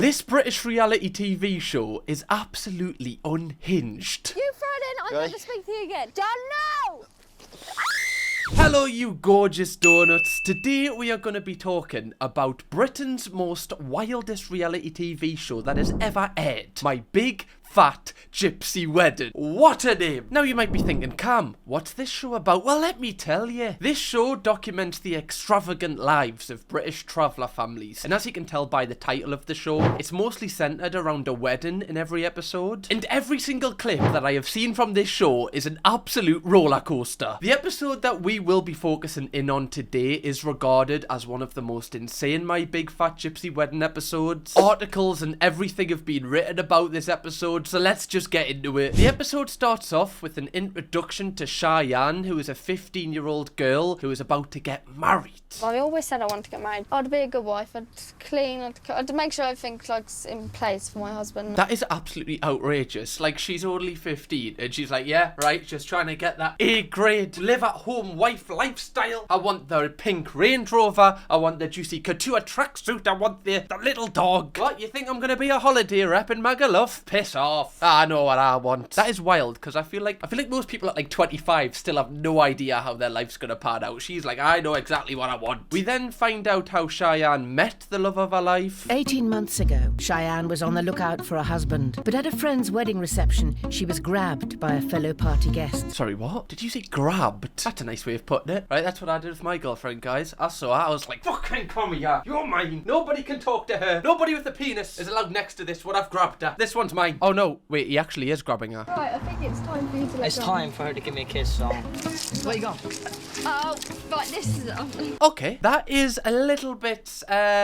This British reality TV show is absolutely unhinged. You throw it in, I'm never speak to you again. Done now! Hello, you gorgeous donuts. Today we are going to be talking about Britain's most wildest reality TV show that has ever aired. My Big Fat Gypsy Wedding. What a name. Now you might be thinking, Cam, what's this show about? Well, let me tell you. This show documents the extravagant lives of British traveller families. And as you can tell by the title of the show, it's mostly centred around a wedding in every episode. And every single clip that I have seen from this show is an absolute roller coaster. The episode that we will be focusing in on today is regarded as one of the most insane My Big Fat Gypsy Wedding episodes. Articles and everything have been written about this episode, so let's just get into it. The episode starts off with an introduction to Cheyenne, who is a 15-year-old girl who is about to get married. I always said I wanted to get married. I'd be a good wife, I'd clean, I'd make sure everything's like in place for my husband. That is absolutely outrageous. Like, she's only 15 and she's like, yeah, right, just trying to get that A-grade, live-at-home wife lifestyle. I want the pink Range Rover, I want the juicy couture tracksuit, I want the little dog. What, you think I'm gonna be a holiday rep in Magaluf? Piss off. I know what I want. That is wild, because I feel like most people at like 25 still have no idea how their life's gonna pan out. She's like, I know exactly what I want. We then find out how Cheyenne met the love of her life. 18 months ago, Cheyenne was on the lookout for a husband, but at a friend's wedding reception, she was grabbed by a fellow party guest. Sorry, what? Did you say grabbed? That's a nice way of putting it. Right, that's what I did with my girlfriend, guys. I saw her, I was like, fucking come here. You're mine. Nobody can talk to her. Nobody with a penis is allowed next to this one. I've grabbed her. This one's mine. Oh no, wait, he actually is grabbing her. Right, I think it's time for you to let It's go. time for her to give me a kiss, so... Where you going? Oh, right, this is... Okay, that is a little bit,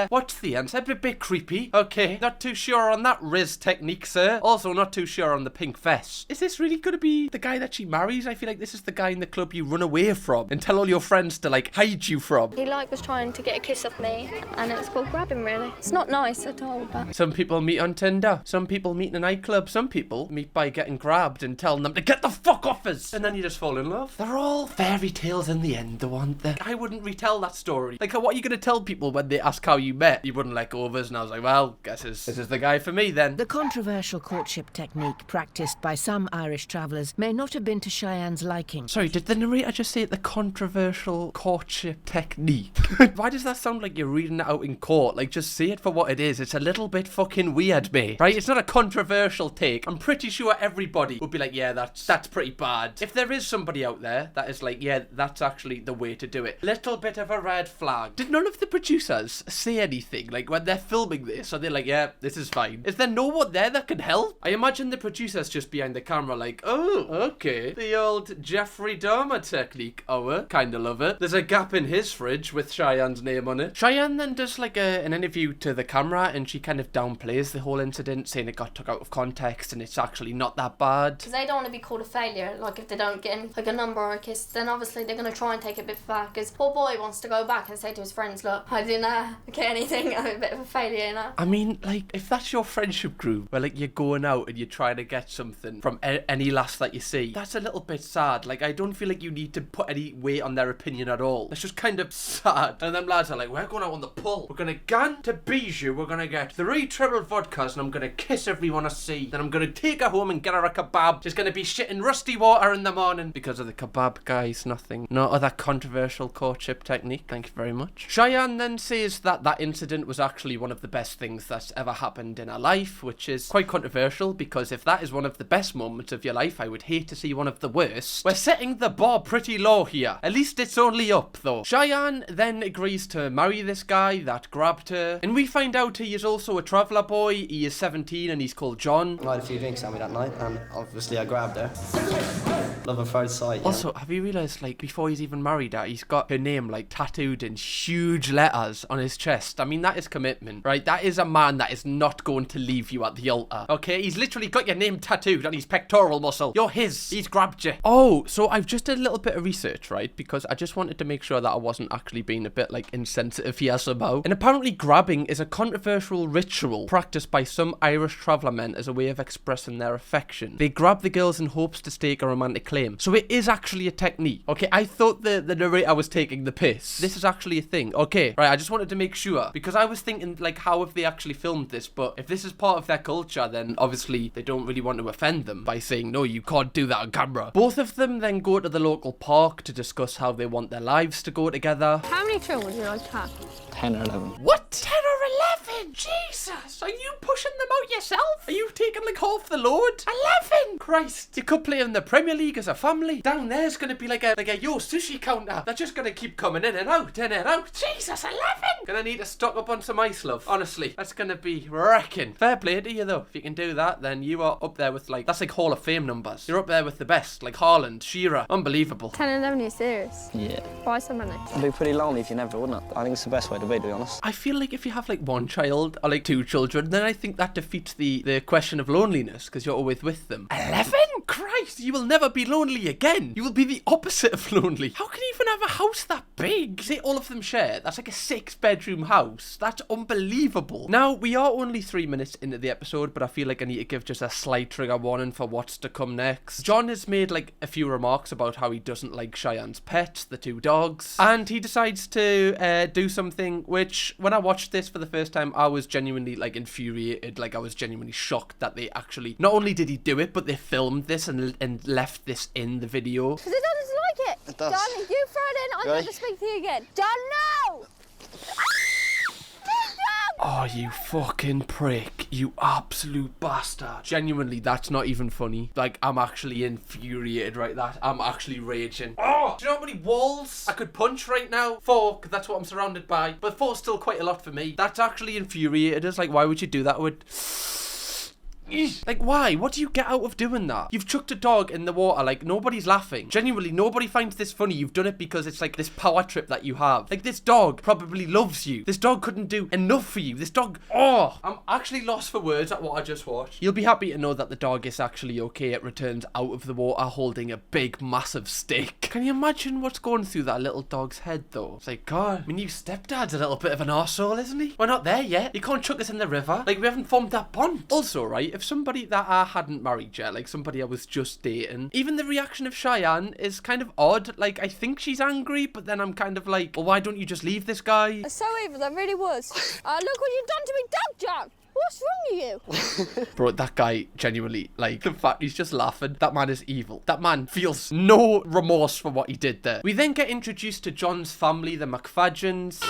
what's the answer? A bit creepy. Okay, not too sure on that Riz technique, sir. Also not too sure on the pink vest. Is this really gonna be the guy that she marries? I feel like this is the guy in the club you run away from and tell all your friends to, like, hide you from. He was trying to get a kiss off me, and it's called grabbing, really. It's not nice at all, but... Some people meet on Tinder. Some people meet in a nightclub. Some people meet by getting grabbed and telling them to get the fuck off us. And then you just fall in love. They're all fairy tales in the end, though, aren't they? I wouldn't retell that story. Like, what are you going to tell people when they ask how you met? You wouldn't let go of us. And I was like, well, guess this is the guy for me then. The controversial courtship technique practiced by some Irish travellers may not have been to Cheyenne's liking. Sorry, did the narrator just say the controversial courtship technique? Why does that sound like you're reading it out in court? Like, just say it for what it is. It's a little bit fucking weird, mate. Right? It's not a controversial take. I'm pretty sure everybody would be like, yeah, that's pretty bad. If there is somebody out there that is like, yeah, that's actually the way to do it. Little bit of a red flag. Did none of the producers say anything? Like, when they're filming this, are they like, yeah, this is fine? Is there no one there that can help? I imagine the producers just behind the camera like, oh, okay. The old Jeffrey Dahmer technique. Oh, kinda love it. There's a gap in his fridge with Cheyenne's name on it. Cheyenne then does like an interview to the camera and she kind of downplays the whole incident, saying it got took out of context and it's actually not that bad. Because they don't want to be called a failure. Like, if they don't get like a number or a kiss, then obviously they're going to try and take it a bit back. Because poor boy wants to go back and say to his friends, look, I didn't get anything. I'm a bit of a failure, you know? I mean, like, if that's your friendship group, where, like, you're going out and you're trying to get something from any lass that you see, that's a little bit sad. Like, I don't feel like you need to put any weight on their opinion at all. It's just kind of sad. And them lads are like, we're going out on the pull. We're going to gan to Bijou. We're going to get 3 triple vodkas and I'm going to kiss everyone I see. Then I'm going to take her home and get her a kebab. She's going to be shitting rusty water in the morning because of the kebab, guys. Nothing. No other controversial courtship technique. Thank you very much. Cheyenne then says that that incident was actually one of the best things that's ever happened in her life, which is quite controversial because if that is one of the best moments of your life, I would hate to see one of the worst. We're setting the bar pretty low here. At least it's only up, though. Cheyenne then agrees to marry this guy that grabbed her, and we find out he is also a traveller boy. He is 17 and he's called John. I had a few drinks on me that night, and obviously I grabbed her. Love at first sight. Also, have you realised, like, before he's even married her, he's got her name, like, tattooed in huge letters on his chest? I mean, that is commitment, right? That is a man that is not going to leave you at the altar, okay? He's literally got your name tattooed on his pectoral muscle. You're his. He's grabbed you. Oh, so I've just did a little bit of research, right? Because I just wanted to make sure that I wasn't actually being a bit, like, insensitive here somehow. And apparently grabbing is a controversial ritual practiced by some Irish traveller men as a way of expressing their affection. They grab the girls in hopes to stake a romantic claim claim. So it is actually a technique. Okay, I thought the narrator was taking the piss. This is actually a thing. Okay, right, I just wanted to make sure, because I was thinking, like, how have they actually filmed this? But if this is part of their culture, then obviously they don't really want to offend them by saying, no, you can't do that on camera. Both of them then go to the local park to discuss how they want their lives to go together. How many children would you like to have? 10 or 11. What? 10 or 11? Jesus! Are you pushing them out yourself? Are you taking like half the load? 11! Christ! You could play in the Premier League as a family. Down there's gonna be like a yo sushi counter. They're just gonna keep coming in and out, in and out. Jesus, 11! Gonna need to stock up on some ice, love. Honestly, that's gonna be wrecking. Fair play to you though. If you can do that, then you are up there with like, that's like Hall of Fame numbers. You're up there with the best, like Haaland, Shearer. Unbelievable. 10 and 11, you're serious? Yeah. Why so many? It'd be pretty lonely if you never, wouldn't it? I think it's the best way to be honest. I feel like if you have like one child or like two children, then I think that defeats the question of loneliness, because you're always with them. 11? Christ, you will never be lonely again. You will be the opposite of lonely. How can you even have a house that big? Say all of them share. That's like a 6-bedroom house. That's unbelievable. Now, we are only 3 minutes into the episode, but I feel like I need to give just a slight trigger warning for what's to come next. John has made like a few remarks about how he doesn't like Cheyenne's pets, the 2 dogs, and he decides to do something which, when I watched this for the first time, I was genuinely like infuriated. Like, I was genuinely shocked that they actually, not only did he do it, but they filmed this and left this in the video. Because it doesn't like it. It does. Darling, you throw it in, I'll Ready? never speak to you again. Darling, no! Oh, you fucking prick. You absolute bastard. Genuinely, that's not even funny. Like, I'm actually infuriated right that. I'm actually raging. Oh! Do you know how many walls I could punch right now? 4, because that's what I'm surrounded by. But 4's still quite a lot for me. That's actually infuriated us. Like, why would you do that? Like, why? What do you get out of doing that? You've chucked a dog in the water. Like, nobody's laughing. Genuinely, nobody finds this funny. You've done it because it's like this power trip that you have. Like, this dog probably loves you. This dog couldn't do enough for you. This dog... Oh! I'm actually lost for words at what I just watched. You'll be happy to know that the dog is actually okay. It returns out of the water holding a big, massive stick. Can you imagine what's going through that little dog's head, though? It's like, God, my new stepdad's a little bit of an arsehole, isn't he? We're not there yet. You can't chuck us in the river. Like, we haven't formed that bond. Also, right, if somebody that I hadn't married yet, like somebody I was just dating, even the reaction of Cheyenne is kind of odd. Like, I think she's angry, but then I'm kind of like, well, why don't you just leave this guy? So evil, that really was. Look what you've done to me, dog, John. What's wrong with you? Bro, that guy genuinely, like, the fact he's just laughing, that man is evil. That man feels no remorse for what he did there. We then get introduced to John's family, the McFadgens.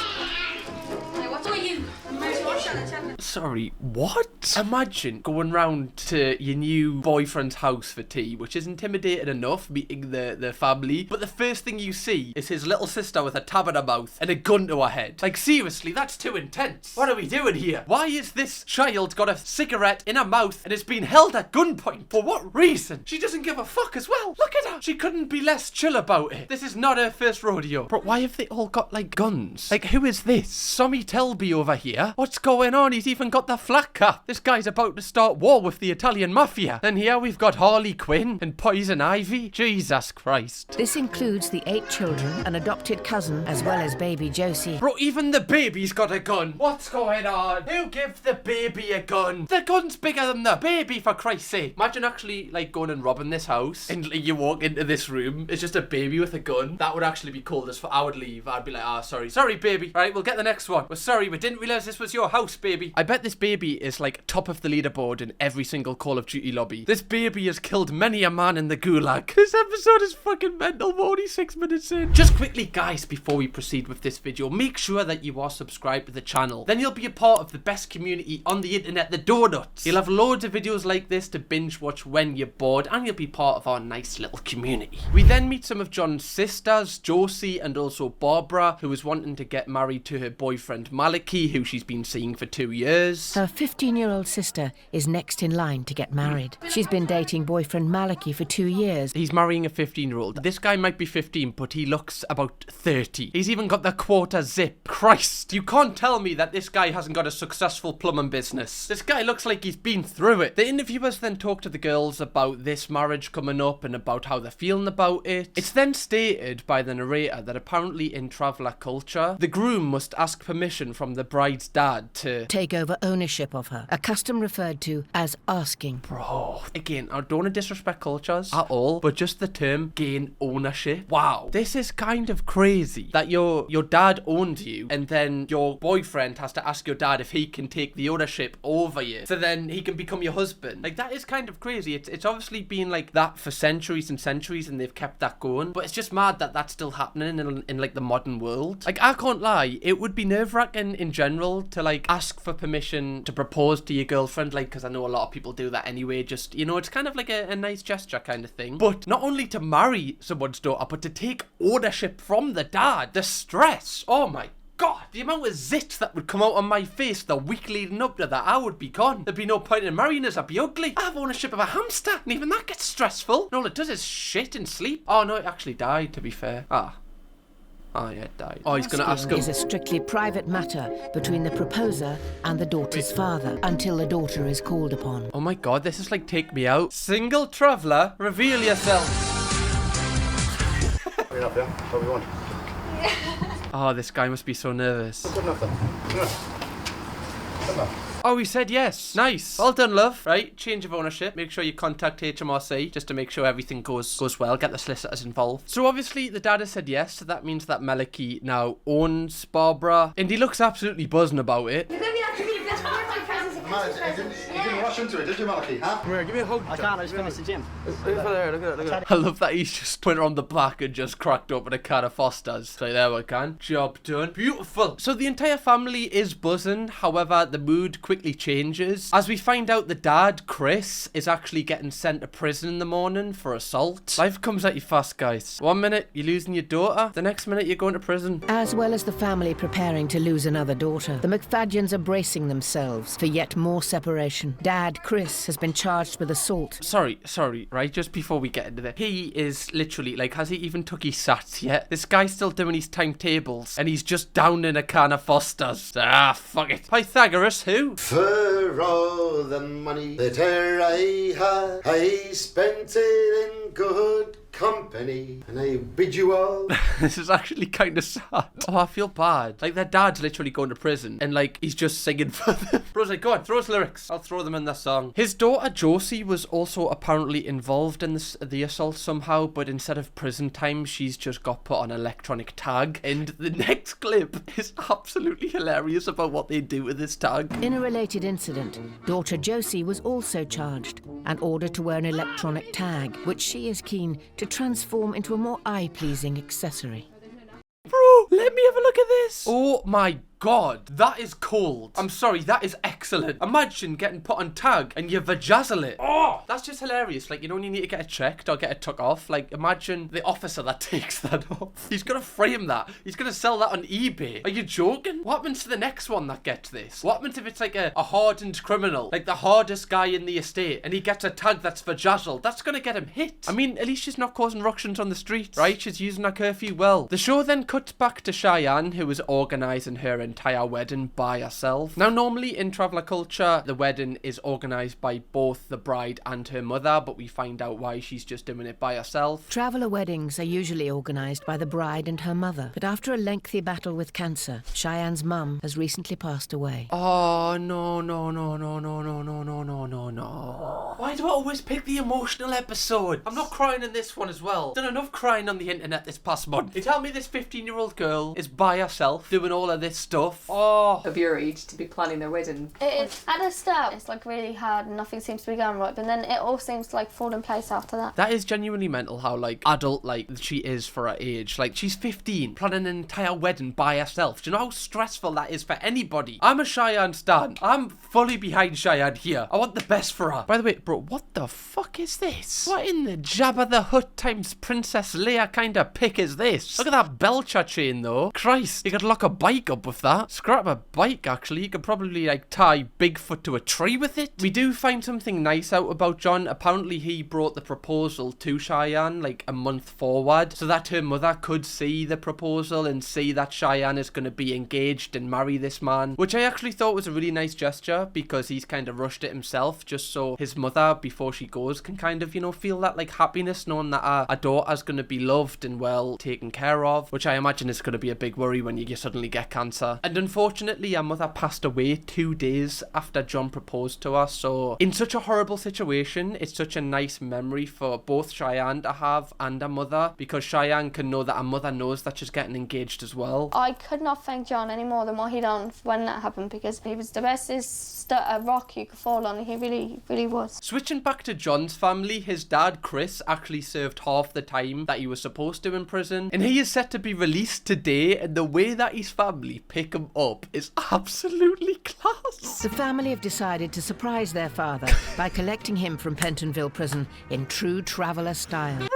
Sorry, what? Imagine going round to your new boyfriend's house for tea, which is intimidating enough, meeting the family, but the first thing you see is his little sister with a tab in her mouth and a gun to her head. Like, seriously, that's too intense. What are we doing here? Why is this child got a cigarette in her mouth and is being held at gunpoint? For what reason? She doesn't give a fuck as well. Look at her. She couldn't be less chill about it. This is not her first rodeo. Bro, why have they all got, like, guns? Like, who is this? Sommy Telby over here? What's going on? He's even got the flat cap. This guy's about to start war with the Italian mafia. And here we've got Harley Quinn and Poison Ivy. Jesus Christ. This includes the 8 children, an adopted cousin, as well as baby Josie. Bro, even the baby's got a gun. What's going on? Who gives the baby a gun? The gun's bigger than the baby, for Christ's sake. Imagine actually, like, going and robbing this house and like, you walk into this room, it's just a baby with a gun. That would actually be cold as fuck. I would leave. I'd be like, sorry, baby. All right, we'll get the next one. We're sorry, we didn't realize this was your house, baby. I bet this baby is like top of the leaderboard in every single Call of Duty lobby. This baby has killed many a man in the gulag. This episode is fucking mental. We're only 6 minutes in. Just quickly, guys, before we proceed with this video, make sure that you are subscribed to the channel. Then you'll be a part of the best community on the internet, the Donuts. You'll have loads of videos like this to binge watch when you're bored, and you'll be part of our nice little community. We then meet some of John's sisters, Josie and also Barbara, who is wanting to get married to her boyfriend Malachi, who she's been seeing for 2 years. Her 15-year-old sister is next in line to get married. She's been dating boyfriend Malachi for 2 years. He's marrying a 15-year-old. This guy might be 15, but he looks about 30. He's even got the quarter zip. Christ, you can't tell me that this guy hasn't got a successful plumbing business. This guy looks like he's been through it. The interviewers then talk to the girls about this marriage coming up and about how they're feeling about it. It's then stated by the narrator that apparently in traveller culture, the groom must ask permission from the bride's dad to Take over over ownership of her, a custom referred to as asking. Bro, again, I don't want to disrespect cultures at all, but just the term gain ownership. Wow, this is kind of crazy that your dad owns you, and then your boyfriend has to ask your dad if he can take the ownership over you, so then he can become your husband. Like, that is kind of crazy. It's obviously been like that for centuries and centuries, and they've kept that going. But it's just mad that that's still happening in like the modern world. Like, I can't lie, it would be nerve-wracking in general to like ask for permission to propose to your girlfriend, like, because I know a lot of people do that anyway. Just, you know, it's kind of like a nice gesture kind of thing. But not only to marry someone's daughter, but to take ownership from the dad. The stress. Oh my God, the amount of zits that would come out on my face the week leading up to that, I would be gone. There'd be no point in marrying us, I'd be ugly. I have ownership of a hamster, and even that gets stressful. And all it does is shit and sleep. Oh no, it actually died, to be fair. Oh yeah, it died. Oh, he's gonna ask him. Is a strictly private matter between the proposer and the daughter's father until the daughter is called upon. Oh my God, this is like Take Me Out. Single traveller, reveal yourself. Good enough, yeah? What do you want? Oh, this guy must be so nervous. Good enough then. Good enough. Oh, he said yes. Nice. Well done, love. Right, change of ownership. Make sure you contact HMRC just to make sure everything goes well. Get the solicitors involved. So obviously the dad has said yes, so that means that Meliki now owns Barbara, and he looks absolutely buzzing about it. You didn't rush into it, did you, Maliki? Huh? Come here, give me a hug. I can't, I just finished the gym. Look at it. I love that he's just put her on the back and just cracked open a can of Foster's. So there we can. Job done. Beautiful. So the entire family is buzzing. However, the mood quickly changes as we find out the dad, Chris, is actually getting sent to prison in the morning for assault. Life comes at you fast, guys. 1 minute, you're losing your daughter. The next minute, you're going to prison. As well as the family preparing to lose another daughter, the McFadgens are bracing themselves for yet more separation. Dad, Chris, has been charged with assault. Sorry, right? Just before we get into this, he is literally, like, has he even took his sats yet? This guy's still doing his timetables, and he's just down in a can of Foster's. Ah, fuck it. Pythagoras, who? For all the money that I had, I spent it in good company, and I bid you all. This is actually kind of sad. Oh, I feel bad. Like, their dad's literally going to prison, and like, he's just singing for them. Bro's like, go on, throw us lyrics. I'll throw them in the song. His daughter Josie was also apparently involved in the assault somehow, but instead of prison time, she's just got put on electronic tag. And the next clip is absolutely hilarious about what they do with this tag. In a related incident, daughter Josie was also charged and ordered to wear an electronic tag, which she is keen to transform into a more eye-pleasing accessory. Bro, let me have a look at this. Oh my God, that is cold. I'm sorry, that is excellent. Imagine getting put on tag and you vajazzle it. Oh, that's just hilarious. Like, you don't need to get it checked or get it took off. Like, imagine the officer that takes that off. He's gonna frame that. He's gonna sell that on eBay. Are you joking? What happens to the next one that gets this? What happens if it's like a hardened criminal, like the hardest guy in the estate, and he gets a tag that's vajazzled? That's gonna get him hit. I mean, at least she's not causing ructions on the street, right? She's using her curfew well. The show then cuts back to Cheyenne, who is organising her entire wedding by herself. Now, normally in traveller culture, the wedding is organised by both the bride and her mother, but we find out why she's just doing it by herself. Traveller weddings are usually organised by the bride and her mother, but after a lengthy battle with cancer, Cheyenne's mum has recently passed away. Oh, no. Why do I always pick the emotional episode? I'm not crying in this one as well. Done enough crying on the internet this past month. You tell me this 15-year-old girl is by herself doing all of this stuff. Oh. Of your age to be planning their wedding. It is. At the start, it's like really hard and nothing seems to be going right, but then it all seems to like fall in place after that. That is genuinely mental how like adult like she is for her age. Like, she's 15, planning an entire wedding by herself. Do you know how stressful that is for anybody? I'm a Cheyenne stan. I'm fully behind Cheyenne here. I want the best for her. By the way, bro, what the fuck is this? What in the Jabba the Hutt times Princess Leia kind of pick is this? Look at that Belcher chain though. Christ, you could lock a bike up with that. Scrap a bike, actually. You could probably like tie Bigfoot to a tree with it. We do find something nice out about John. Apparently he brought the proposal to Cheyenne like a month forward so that her mother could see the proposal and see that Cheyenne is going to be engaged and marry this man, which I actually thought was a really nice gesture because he's kind of rushed it himself just so his mother mother before she goes can kind of, you know, feel that like happiness knowing that our daughter's going to be loved and well taken care of, which I imagine is going to be a big worry when you suddenly get cancer. And unfortunately, our mother passed away 2 days after John proposed to us. So in such a horrible situation, it's such a nice memory for both Cheyenne to have and her mother, because Cheyenne can know that her mother knows that she's getting engaged as well. I could not thank John any more than what he done when that happened, because he was the bestest rock you could fall on. He really was. Switching back to John's family, his dad Chris actually served half the time that he was supposed to in prison, and he is set to be released today, and the way that his family pick him up is absolutely class. The family have decided to surprise their father by collecting him from Pentonville prison in true traveller style.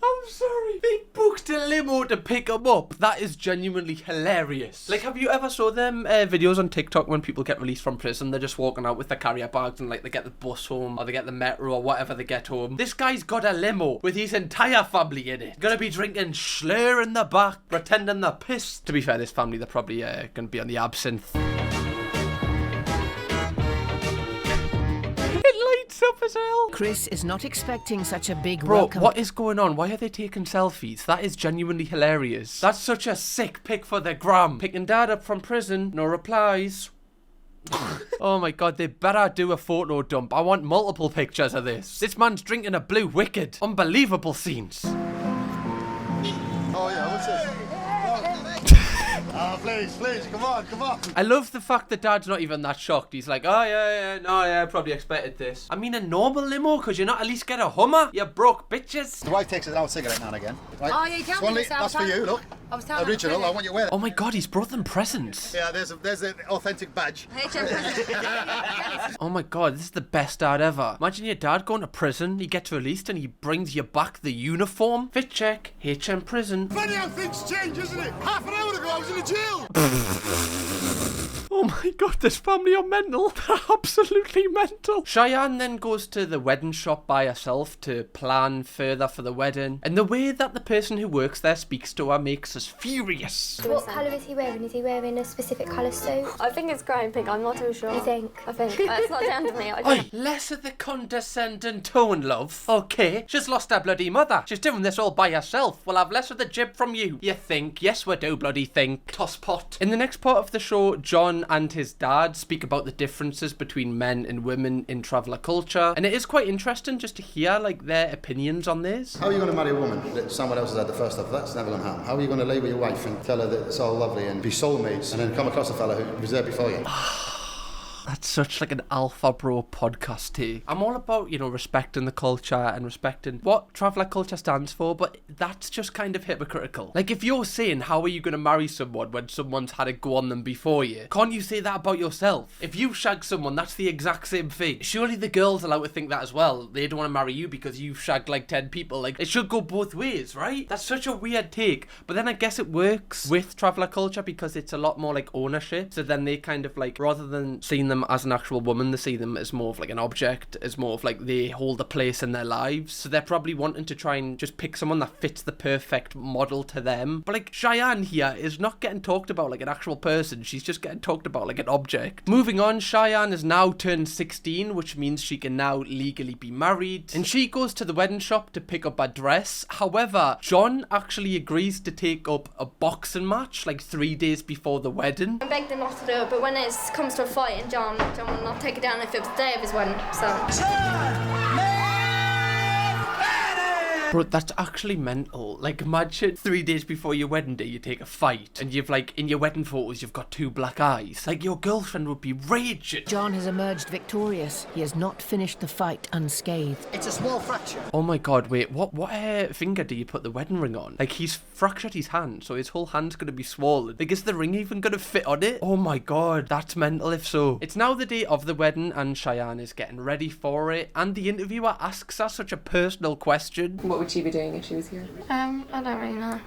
I'm sorry. They booked a limo to pick him up. That is genuinely hilarious. Like, have you ever saw them videos on TikTok when people get released from prison? They're just walking out with their carrier bags and like they get the bus home or they get the metro or whatever they get home. This guy's got a limo with his entire family in it. Gonna be drinking Schlur in the back, pretending they're pissed. To be fair, this family, they're probably gonna be on the absinthe. Up as hell. Chris is not expecting such a big Bro, welcome. what is going on? Why are they taking selfies? That is genuinely hilarious. That's such a sick pic for the gram. Picking dad up from prison, no replies. Oh my god, they better do a photo dump. I want multiple pictures of this. This man's drinking a blue wicked. Unbelievable scenes. Oh yeah, what's this? Oh, please, come on. I love the fact that dad's not even that shocked. He's like, oh yeah, I probably expected this. I mean, a normal limo, could you not at least get a Hummer? You broke bitches. The wife takes an old cigarette now and again. Right? Oh, yeah, you can't Swanley, do this. that's for you, look. I was telling Original, her I want you to wear that. Oh my god, he's brought them presents. Yeah, there's an authentic badge. Oh my god, this is the best dad ever. Imagine your dad going to prison, he gets released and he brings you back the uniform. Fit check, HM prison. Funny how things change, isn't it? Half an hour ago I was in a jail. Oh my god, this family are mental. They're absolutely mental. Cheyenne then goes to the wedding shop by herself to plan further for the wedding. And the way that the person who works there speaks to her makes us furious. What colour is he wearing? Is he wearing a specific colour suit? I think it's grey and pink. I'm not too sure. You think? I think. It's not down to me. Oi, less of the condescending tone, love. Okay, she's lost her bloody mother. She's doing this all by herself. We'll have less of the jib from you. You think? Yes, we do bloody think. Tosspot. In the next part of the show, John and his dad speak about the differences between men and women in traveller culture, and it is quite interesting just to hear like their opinions on this. How are you going to marry a woman that someone else has had the first of? That's never going to happen. How are you going to lay with your wife and tell her that it's all lovely and be soulmates and then come across a fella who was there before you? That's such like an alpha bro podcast here. I'm all about, you know, respecting the culture and respecting what traveller culture stands for, but that's just kind of hypocritical. Like, if you're saying how are you going to marry someone when someone's had it go on them before you, can't you say that about yourself? If you shag someone, that's the exact same thing. Surely the girls are allowed to think that as well. They don't want to marry you because you've shagged like 10 people. Like, it should go both ways, right? That's such a weird take. But then I guess it works with traveller culture because it's a lot more like ownership. So then they kind of like, rather than seeing them as an actual woman, they see them as more of like an object, as more of like they hold a place in their lives. So they're probably wanting to try and just pick someone that fits the perfect model to them. But like Cheyenne here is not getting talked about like an actual person, she's just getting talked about like an object. Moving on, Cheyenne has now turned 16, which means she can now legally be married, and she goes to the wedding shop to pick up a dress. However, John actually agrees to take up a boxing match like 3 days before the wedding. I begged him not to do it, but when it comes to a fight, and John will not take it down if it was the day of his wedding, so... Bro, that's actually mental. Like, imagine 3 days before your wedding day, you take a fight, and you've like, in your wedding photos, you've got 2 black eyes. Like, your girlfriend would be raging. John has emerged victorious. He has not finished the fight unscathed. It's a small fracture. Oh my god, wait, what finger do you put the wedding ring on? Like, he's fractured his hand, so his whole hand's gonna be swollen. Like, is the ring even gonna fit on it? Oh my god, that's mental if so. It's now the day of the wedding, and Cheyenne is getting ready for it, and the interviewer asks her such a personal question. What would she be doing if she was here? I don't really know.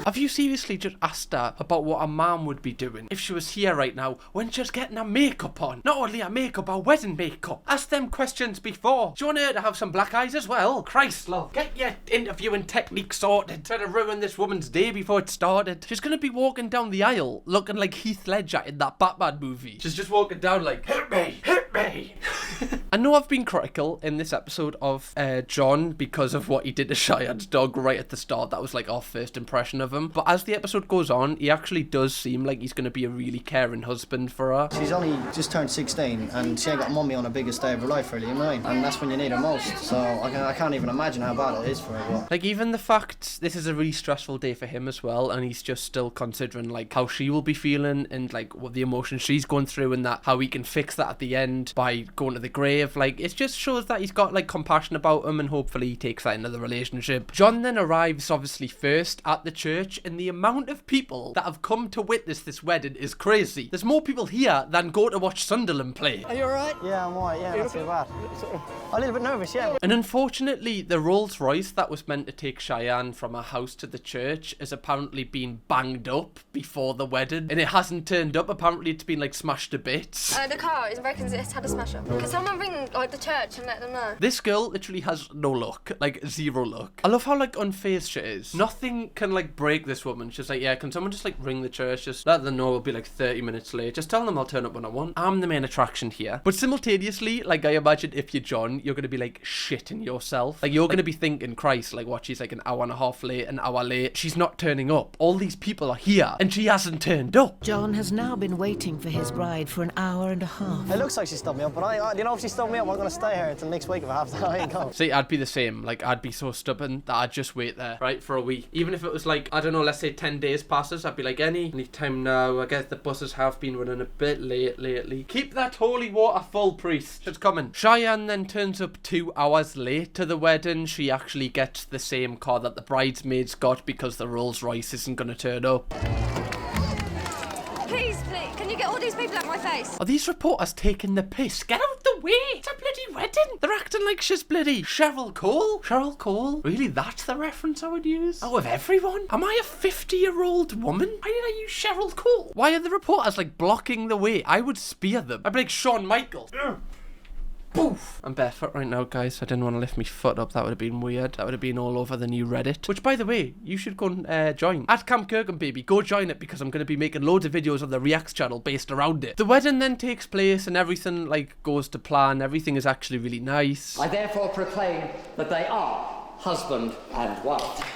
Have you seriously just asked her about what her mum would be doing if she was here right now when she's getting her makeup on? Not only her makeup, her wedding makeup. Ask them questions before. Do you want her to have some black eyes as well? Christ, love. Get your interviewing technique sorted. Try to ruin this woman's day before it started. She's gonna be walking down the aisle looking like Heath Ledger in that Batman movie. She's just walking down like, hit me, hit me. And know I've been critical in this episode of John because of what he did to Cheyenne's dog right at the start. That was like our first impression of him. But as the episode goes on, he actually does seem like he's going to be a really caring husband for her. She's only just turned 16 and she ain't got mummy on the biggest day of her life, really, you know what I mean? And that's when you need her most. So I can't even imagine how bad it is for her. But... like, even the fact this is a really stressful day for him as well, and he's just still considering like how she will be feeling and like what the emotions she's going through, and that how he can fix that at the end by going to the grave. Like, it just shows that he's got like compassion about him, and hopefully he takes that into the relationship. John then arrives obviously first at the church, and the amount of people that have come to witness this wedding is crazy. There's more people here than go to watch Sunderland play. Are you alright? Yeah, I'm alright, yeah, not too bad. I'm a little bit nervous, yeah. And unfortunately, the Rolls Royce that was meant to take Cheyenne from her house to the church has apparently been banged up before the wedding, and it hasn't turned up. Apparently it's been like smashed to bits. The car, it reckons it's had a smash up. Can someone ring like the church and let them know? This girl literally has no luck, like zero luck. I love how like unfazed she is. Nothing can like break this woman. She's like, yeah, can someone just like ring the church, just let them know we'll be like 30 minutes late, just tell them I'll turn up when I want. I'm the main attraction here. But simultaneously, like, I imagine if you're John, you're gonna be like shitting yourself. Like, you're gonna be thinking, Christ, like what, she's like an hour and a half late, an hour late, she's not turning up, all these people are here and she hasn't turned up. John has now been waiting for his bride for an hour and a half. It looks like she stopped me up, but you know, if she stopped me up, I'm gonna stay here until next week if I have to. I ain't going. See, I'd be the same. Like, I'd be so stubborn that I'd just wait there, right, for a week. Even if it was like, I don't know, let's say 10 days passes, I'd be like, any time now. I guess the buses have been running a bit late lately. Keep that holy water full, priest. It's coming. Cheyenne then turns up 2 hours late to the wedding. She actually gets the same car that the bridesmaids got because the Rolls Royce isn't going to turn up. Please, can you get all these people out my face? Are these reporters taking the piss? Get out the way! It's a bloody wedding! They're acting like she's bloody Cheryl Cole. Cheryl Cole? Really, that's the reference I would use? Out of everyone? Am I a 50-year-old woman? Why did I use Cheryl Cole? Why are the reporters like blocking the way? I would spear them. I'd be like Shawn Michaels. Poof. I'm barefoot right now, guys. I didn't want to lift my foot up. That would have been weird. That would have been all over the new Reddit. Which, by the way, you should go and join. At Camp Kirkham, baby. Go join it because I'm going to be making loads of videos on the Reacts channel based around it. The wedding then takes place and everything like goes to plan. Everything is actually really nice. I therefore proclaim that they are husband and wife.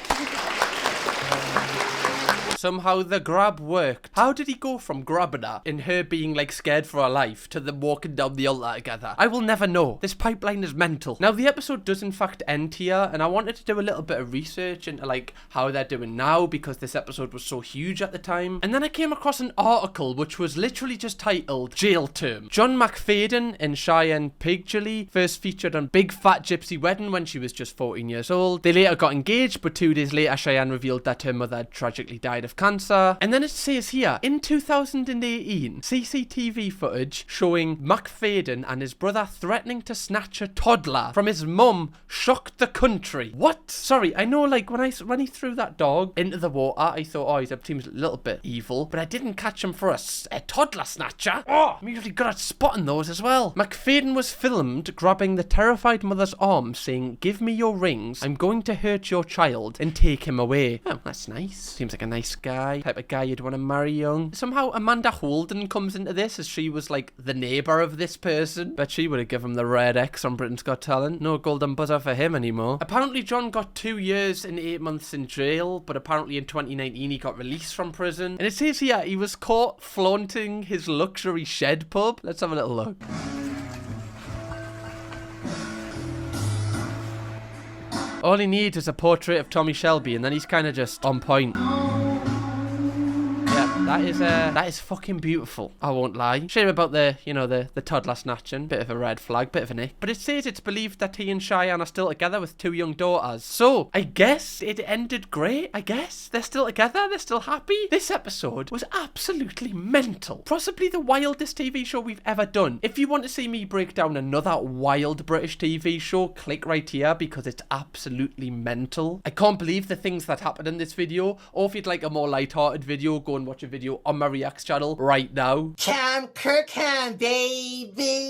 Somehow the grab worked. How did he go from grabbing her and her being like scared for her life to them walking down the altar together? I will never know. This pipeline is mental. Now the episode does in fact end here, and I wanted to do a little bit of research into like how they're doing now because this episode was so huge at the time. And then I came across an article which was literally just titled Jail Term. John McFadden and Cheyenne Piggley first featured on Big Fat Gypsy Wedding when she was just 14 years old. They later got engaged, but 2 days later Cheyenne revealed that her mother had tragically died of cancer. And then it says here, in 2018, CCTV footage showing McFadden and his brother threatening to snatch a toddler from his mum shocked the country. What? Sorry, I know like when he threw that dog into the water, I thought, oh, he seems a little bit evil, but I didn't catch him for a toddler snatcher. Oh, I'm usually good at spotting those as well. McFadden was filmed grabbing the terrified mother's arm saying, "Give me your rings, I'm going to hurt your child," and take him away. Oh, that's nice. Seems like a nice guy. Type of guy you'd want to marry young. Somehow Amanda Holden comes into this as she was like the neighbour of this person. Bet she would have given him the red X on Britain's Got Talent. No golden buzzer for him anymore. Apparently John got 2 years and 8 months in jail, but apparently in 2019 he got released from prison. And it says here he was caught flaunting his luxury shed pub. Let's have a little look. All he needs is a portrait of Tommy Shelby and then he's kind of just on point. That is fucking beautiful. I won't lie. Shame about the toddler snatching. Bit of a red flag, bit of an ick. But it says it's believed that he and Cheyenne are still together with 2 young daughters. So, I guess it ended great. I guess they're still together. They're still happy. This episode was absolutely mental. Possibly the wildest TV show we've ever done. If you want to see me break down another wild British TV show, click right here because it's absolutely mental. I can't believe the things that happened in this video. Or if you'd like a more light-hearted video, go and watch a video on my Reacts channel right now. Camp Kirkham, baby!